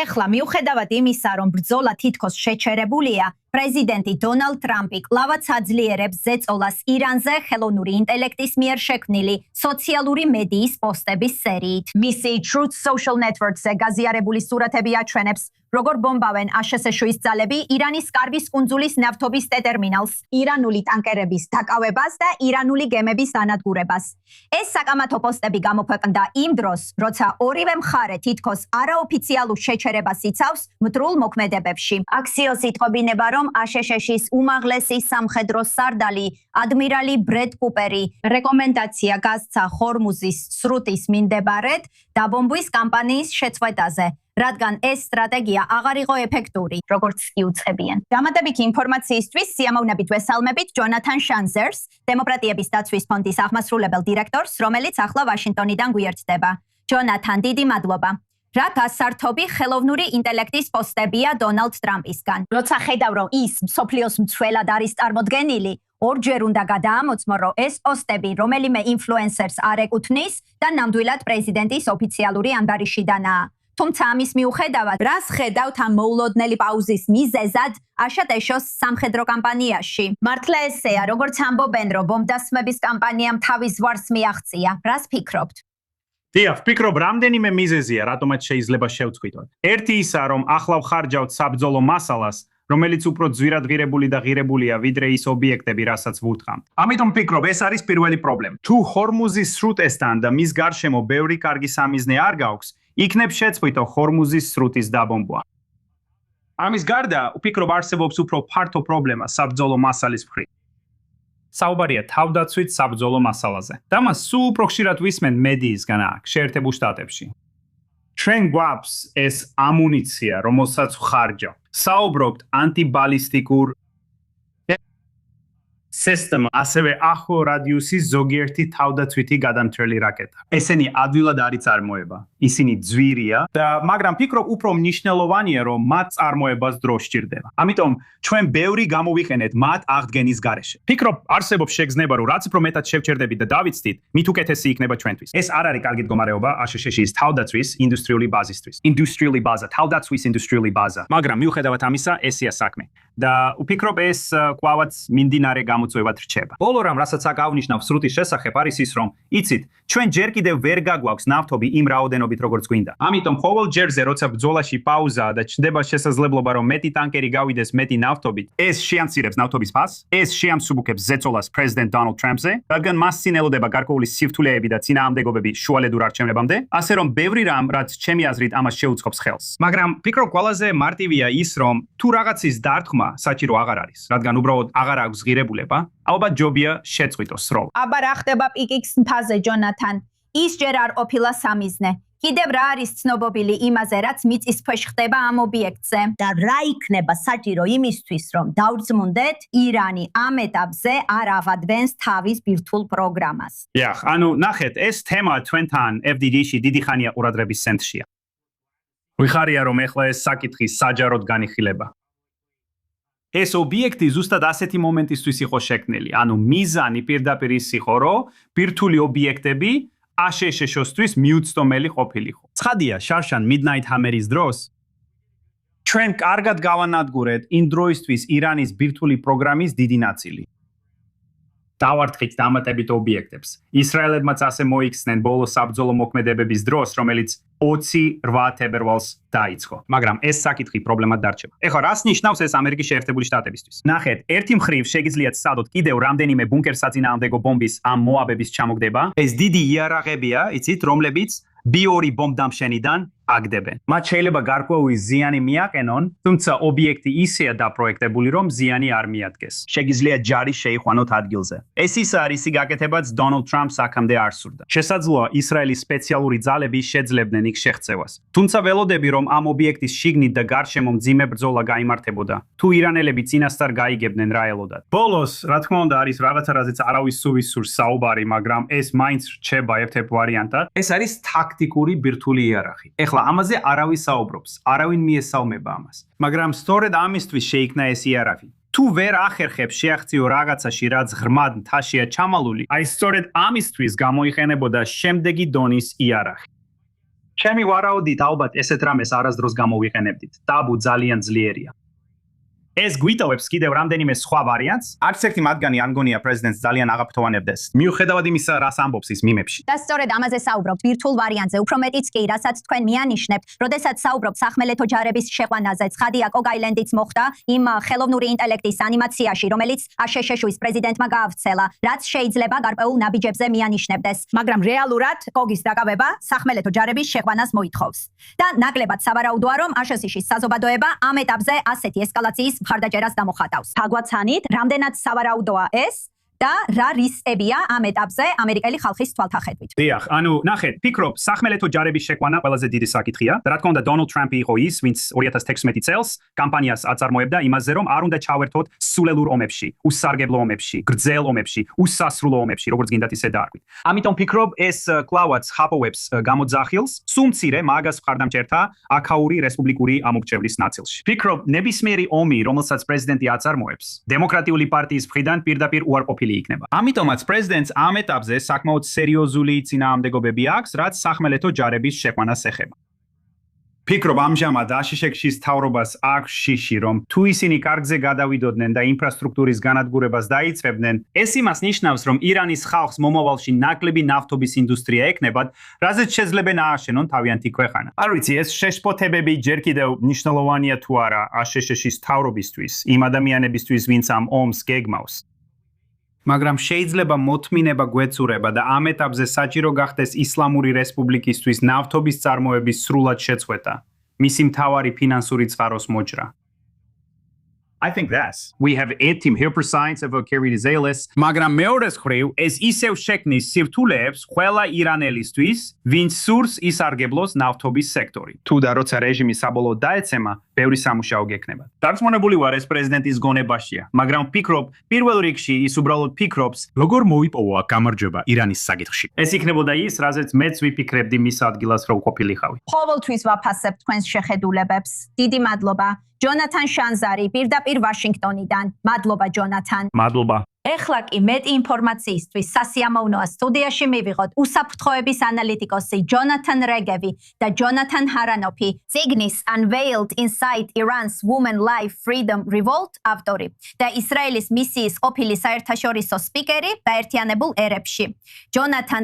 ეხლა მიუხედავად იმისა, რომ ბრძოლა თითქოს შეჩერებულია, პრეზიდენტი დონალდ ტრამპი კვლავაც აძლიერებს ზეწოლას ირანზე ხელოვნური ინტელექტის მიერ შექმნილი სოციალური მედიის პოსტების სერიით. მისი Truth Social Network-ზე გაზიარებული სურათები აჩვენებს, როგორ ბომბავენ აშშ-ის ძალები ირანის კარვის კუნძულის ნავთობის ტერმინალს, ირანული ტანკერების დაკავებას და ირანული გემების დანადგურებას. ეს საკამათო პოსტები გამოქვეყნდა იმ დროს, როცა ორივე მხარე თითქოს არაოფიციალურ შეჩერებას იცავს მტრულ მოქმედებებში. აქციოს იტყობინება, რომ აშშ-ის უმაღლესი სამხედრო სარდალი ადმირალი ბრედ კუპერი რეკომენდაცია გასცა ჰორმუზის სრუტის მიმდებარედ დაბომბვის კამპანიის შეწყვეტაზე. რადგან ეს სტრატეგია აღარ იყო ეფექტური, როგორც იუწყებიან. დამატებითი ინფორმაციისთვის სიამოვნებით ვესალმებით ჯონათან შანზერს, დემოკრატიების დაცვის ფონდის აღმასრულებელ დირექტორს, რომელიც ახლა ვაშინგტონიდან გვიერთდება. ჯონათან, დიდი მადლობა. რა გასართობი ხელოვნური ინტელექტის პოსტებია დონალდ ტრამპისგან. როცა ხედავ, რომ ის მსოფლიოს მცველად არის წარმოდგენილი, ორჯერ უნდა გადაამოწმო, რომ ეს პოსტები რომელიმე ინფლუენსერს არ ეკუთვნის და ნამდვილად პრეზიდენტის ოფიციალური ანგარიშიდანაა. თუმცა ამის მიუხედავად, რას ხედავთ ამ მოულოდნელი პაუზის მიზეზად აშშ-ს სამხედრო კამპანიაში? მართლა ესეა, როგორც ამბობენ, რომ ბომბდასმების კამპანიამ თავის ზვარს მიაღწია. რას ფიქრობთ? დიახ, ვფიქრობ, რამდენიმე მიზეზია, რატომაც შეიძლება შევწყვიტოთ. ერთი ისაა, რომ ახლა ვხარჯავთ საბრძოლო მასალას, რომელიც უფრო ძვირად ღირებული და ღირებულია, ვიდრე ის ობიექტები, რასაც ვუთხრამთ. ამიტომ ვფიქრობ, ეს არის პირველი პრობლემა. თუ ჰორმუზის სრუტესთან და მის გარშემო ბევრი კარგი სამიზნე არ გაქვს, იქნებ შეწყვიტო ჰორმუზის სრუტის დაბომბვა. ამის გარდა, ვფიქრობ, არსებობს უფრო ფართო პრობლემა საბრძოლო მასალის მხრივ. საუბარია თავდაცვით საბრძოლო მასალაზე. და მას სულ უფრო ხშირად ვისმენთ მედიისგან აქ, შეერთებულ შტატებში. ჩვენ გვაქვს ეს ამუნიცია, რომელსაც ვხარჯავთ. საუბრობთ ანტიბალისტიკურ სისტემა, ასევე ახლო რადიუსის ზოგიერთი თავდაცვითი გადამცველი რაკეტა. ესენი ადვილად არ იწარმოება. ისინი ძვირია და მაგრამ ფიქრობ, უფრო მნიშვნელოვანია, რომ მათ წარმოებას დრო სჭირდება. ამიტომ ჩვენ ბევრი გამოვიყენეთ მათ აღდგენის გარეშე. ფიქრობ, არსებობს შეგრძნება, რომ რაც უფრო მეტად შევჩერდებით და დავიცდით, მით უკეთესი იქნება ჩვენთვის. ეს არ არის კარგი მდგომარეობა აშშ-ის თავდაცვის ინდუსტრიული ბაზისთვის. ინდუსტრიული ბაზა, თავდაცვის ინდუსტრიული ბაზა. მაგრამ მიუხედავად ამისა, ესეა საქმე. და ვფიქრობ, ეს კვლავაც მიმდინარე გამოწვევად რჩება. ბოლო რამ, რასაც აქ ავნიშნავ სრუტის შესახებ, არის ის, რომ იცით, ჩვენ ჯერ კიდევ ვერ გაგვაქვს ნავთობი იმ რაოდენობით, როგორც გვინდა. ამიტომ ყოველ ჯერზე, როცა ბრძოლაში პაუზაა და ჩნდება შესაძლებლობა, რომ მეტი ტანკერი გავიდეს მეტი ნავთობით, ეს შეამცირებს ნავთობის ფასს, ეს შეამსუბუქებს ზეწოლას პრეზიდენტ დონალდ ტრამპზე, რადგან მას წინ ელოდება გარკვეული სიფთულეები და წინააღმდეგობები შუალედურ არჩევნებამდე, ასე რომ ბევრი რამ, რაც ჩემი აზრით ამას შეუწყობს ხელს. მაგრამ ფიქრობ, ყველაზე მარტივია ის, რომ თუ რაღაცის დარტყმა საჭირო აღარ არის, რადგან უბრალოდ აღარ აქვს ღირებულება, ალბათ ჯობია შეწყვიტოს სროლა. აბა რა ხდება პიკიქს მთაზე, ჯონათან? ის ჯერ არ ყოფილა სამიზნე. კიდევ რა არის ცნობობილი იმაზე, რაც მიწისქვეშ ხდება ამ ობიექტზე? და რა იქნება საჭირო იმისთვის, რომ დავრწმუნდეთ, ირანი ამ ეტაპზე არ ავადვენს თავის ბირთვულ პროგრამას? დიახ, ანუ ნახეთ, ეს თემა თქვენთან FDD-ში დიდი ხანია ყურადღების ცენტრშია. ვიხარია, რომ ეხლა ეს საკითხი საჯაროდ განიხილება. ეს ობიექტი ზუსტად ასეთი მომენტისთვის იყო შექმნილი. ანუ მიზანი პირდაპირ ის იყო, რომ ბირთვული ობიექტები აშშ-ისთვის მიუწვდომელი ყოფილიყო. ცხადია, შარშან Midnight Hammer-ის დროს ჩვენ კარგად გავანადგურეთ იმ დროისთვის ირანის ბირთვული პროგრამის დიდი ნაწილი. დავარტყით დამატებით ობიექტებს. ისრაელებმაც ასე მოიხსნენ ბოლო საბრძოლო მოქმედებების დროს, რომელიც 28 თებერვალს დაიწყო. მაგრამ ეს საკითხი პრობლემად დარჩება. ეხლა რას ნიშნავს ეს ამერიკის შეერთებული შტატებისთვის? ნახეთ, ერთი მხრივ შეგიძლიათ სცადოთ კიდევ რამდენიმე ბუნკერსაწინააღმდეგო ბომბის ამ მოაბების ჩამოგდება. ეს დიდი იარაღებია, იცით, რომლებიც B2 ბომბდამშენიდან აგდებენ. მათ შეიძლება გარკვეული ზიანი მიაყენონ, თუმცა ობიექტი ისეა დაპროექტებული, რომ ზიანი არ მიადგეს. შეგიძლიათ ჯარი შეიყვანოთ ადგილზე. ეს ის არის ის გაკეთებაც დონალდ ტრამპს აქამდე არ სურდა. შესაძლოა ისრაელის სპეციალური ძალები შეძლებდნენ იქ შეღწევას. თუმცა ველოდები, რომ ამ ობიექტის შიგნით და გარშემო მძიმე ბრძოლა გაიმართებოდა, თუ ირანელები წინასწარ გაიგებდნენ რა ელოდათ. ბოლოს, რა თქმა უნდა, არის რაღაცა, რაზეც არავის სურს საუბარი, მაგრამ ეს მაინც რჩება ერთ-ერთ ვარიანტად. ეს არის ტაქტიკური ბირთვული იარაღი. ეხლა ამაზე არავის საუბრობს, არავინ მიესალმება ამას. მაგრამ სწორედ ამისთვის შეიქმნა ეს იარაღი. თუ ვერ ახერხებს შეაღწიო რაღაცაში, რაც ღრმად მთაშია ჩამალული, აი სწორედ ამისთვის გამოიყენებოდა შემდეგი დონის იარაღი. ჩემი ვარაუდით ალბათ ესეთ რამეს არასდროს გამოვიყენებდით. ტაბუ ძალიან ძლიერია. ეს გვიტოვებს კიდევ რამდენიმე სხვა ვარიანტს. არც ერთი მათგანი არ მგონია პრეზიდენტს ძალიან აღაფრთოვანებდეს. მიუხედავად იმისა, რას ამბობს ის მიმებში. და სწორედ ამაზე საუბრობთ ბირთვულ ვარიანტზე, უფრო მეტიც კი, რასაც თქვენ მიანიშნებთ, როდესაც საუბრობთ სახმელეთო ჯარების შეყვანაზე. ცხადია, კოგ-აილენდიც მოხდა იმ ხელოვნური ინტელექტის ანიმაციაში, რომელიც აშშშ-ის პრეზიდენტმა გაავრცელა, რაც შეიძლება გარკვეულ ნაბიჯებზე მიანიშნებდეს. მაგრამ რეალურად კოგის დაკავება სახმელეთო ჯარების შეყვანას მოითხოვს. და ნაკლებად სავარაუდოა, რომ აშშ-ის საზოგადოება ამ ეტაპზე ასეთი ესკალაციის მხარდაჭერას გამოხატავს. თაგვაცანით, რამდენად სავარაუდოა ეს და რა რისკებია ამ ეტაპზე ამერიკელი ხალხის თვალთახედვით. დიახ, ანუ ნახეთ, ფიქრობ, სახმელეთო ჯარების შეყვანა ყველაზე დიდი საკითხია. და რა თქმა უნდა, დონალდ ტრამპი იყო ის, ვინც 2016 წელს კამპანიას აწარმოებდა იმაზე, რომ არ უნდა ჩავერთოთ სულელურ ომებში, უსარგებლო ომებში, გრძელ ომებში, უსასრულო ომებში, როგორც გინდათ ისე დაარქვით. ამიტომ ფიქრობ, ეს კლავაც ხაპოვებს გამოძახილს, სულ მცირე მაგას მხარდამჭერთა აქაური რესპუბლიკური ამორჩევლის ნაწილში. ფიქრობ, ნებისმიერი ომი, რომელსაც პრეზიდენტი აწარმოებს, დემოკრატიული პარტიის მხრიდან პირდაპირ უარყოფილი იქნება. ამიტომაც პრეზიდენტს ამ ეტაპზე საკმაოდ სერიოზული წინააღმდეგობები აქვს, რაც სახმელეთო ჯარების შეყვანას ეხება. ფიქრობ, ამჟამად აშშ-ის მთავრობას აქვს შიში, რომ თუ ისინი კარგზე გადავიდოდნენ და ინფრასტრუქტურის განადგურებას დაიწყებდნენ, ეს იმას ნიშნავს, რომ ირანის ხალხს მომავალში ნაკლები ნავთობის ინდუსტრია ექნებათ, რაზეც შეძლებენ ააშენონ თავიანთი ქვეყანა. არ ვიცი, ეს შეშფოთებები ჯერ კიდევ მნიშვნელოვანია თუ არა აშშ-ის მთავრობისთვის, იმ ადამიანებისთვის, ვინც ამ ომს გეგმავს. მაგრამ შეიძლება მოთმინება გვეცურება და ამ ეტაპზე საჭირო გახდეს ისლამური რესპუბლიკისთვის ნავთობის წარმოების სრულად შეწყვეტა, მისი მთავარი ფინანსური წყაროს მოჭრა. I think that's. We have etim hyperscience of Kerry Zales. მაგრამ მეორეს მხრივ, ეს ისევ შექმნის სირთულეებს ყველა ირანელისთვის, ვინც სურს ისარგებლოს ნავთობის სექტორი. თუ და როცა რეჟიმი საბოლოოდ დაეცემა, ბევრი სამუშაო გექნება. დარწმუნებული ვარ, ეს პრეზიდენტის გონებაშია, მაგრამ ვფიქრობ, პირველ რიგში ის უბრალოდ ფიქრობს, როგორ მოიპოვა გამარჯვება ირანის საკითხში. ეს იქნებოდა ის, რაზეც მეც ვიფიქრებდი მის ადგილას რო ყოფილიყავი. ყოველთვის ვაფასებ თქვენს შეხედულებებს. დიდი მადლობა. ჯონათან შანზარი პირდაპირ ვაშინგტონიდან. მადლობა ჯონათან. მადლობა. ეხლა კი მეტი ინფორმაციისთვის სასიამოვნოა სტუდიაში მივიღოთ უსაფრთხოების ანალიტიკოსი ჯონათან რეგევი და ჯონათან ჰარანოფი, წიგნის Unveiled Inside Iran's Women Life Freedom Revolt ავტორი და ისრაელის მისიის ყოფილი საერთაშორისო სპიკერი გაერთიანებულ ერებში. ჯონათან,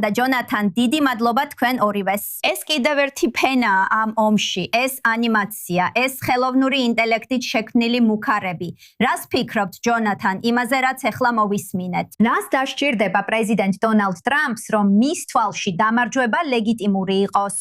დიდი მადლობა თქვენ ორივეს. ეს კიდევ ერთი ფენაა ამ ომში, ეს ანიმაცია, ეს ხელოვნური ინტელექტით შექმნილი მუქარები. რას ფიქრობთ ჯონათან, იმაზე რაც ეხლა ვისმინეთ. რას დასჭირდება პრეზიდენტ დონალდ ტრამპს, რომ მის თვალში დამარჯვება ლეგიტიმური იყოს?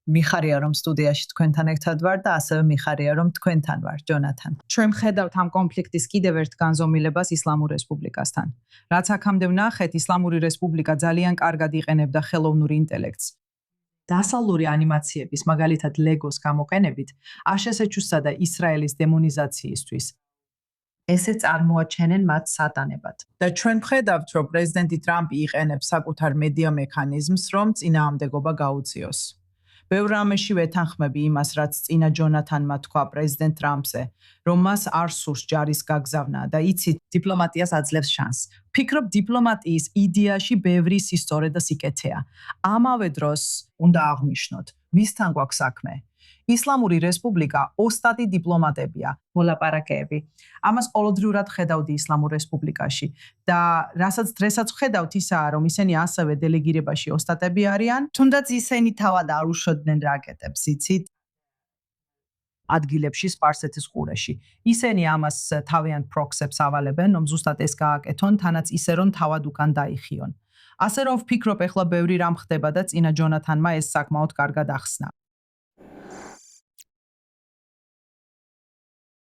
მიხარია რომ სტუდიაში თქვენთან ერთად ვარ და ასევე მიხარია რომ თქვენთან ვარ, ჯონათან. ჩვენ ხედავთ ამ კონფლიქტის კიდევ ერთ განზომილებას ისლამურ რესპუბლიკასთან. რაც აქამდე ვნახეთ, ისლამური რესპუბლიკა ძალიან კარგად იყენებდა ხელოვნურ ინტელექტს. დასავლური ანიმაციების, მაგალითად ლეგოს გამოყენებით, აშშ-სა და ისრაელის დემონიზაციისთვის ესე წარმოაჩენენ მათ სატანებად. და ჩვენ ვხედავთ, რომ პრეზიდენტი ტრამპი იყენებს საკუთარ მედია მექანიზმს, რომ წინააღმდეგობა გაუწიოს. ბევრ რამეში ვეთანხმები იმას, რაც წინა ჯონათანმა თქვა პრეზიდენტ ტრამპზე, რომ მას არ სურს ჯარის გაგზავნა და იცით, დიპლომატიას აძლევს შანსს. ფიქრობ, დიპლომატიის იდეაში ბევრი სისწორე და სიკეთეა. ამავე დროს უნდა აღვნიშნოთ, ვისთან გვაქვს საქმე. ისლამური რესპუბლიკა ოსტატი დიპლომატებია, მოლაპარაკეები. ამას ყოველდღიურად ხედავდი ისლამურ რესპუბლიკაში და რასაც დღესაც ხედავთ ისაა, რომ ისინი ასევე დელეგირებაში ოსტატები არიან, თუნდაც ისინი თავად არ უშოდნენ რაკეტებს, იცით? ადგილებში სპარსეთის ყურეში. ისინი ამას თავიანთ პროქსებს ავალებენ, რომ ზუსტად ეს გააკეთონ, თანაც ისე რომ თავად უკან დაიხიონ. ასე რომ ვფიქრობ, ეხლა ბევრი რამ ხდება და წინა ჯონათანმა ეს საკმაოდ კარგად ახსნა.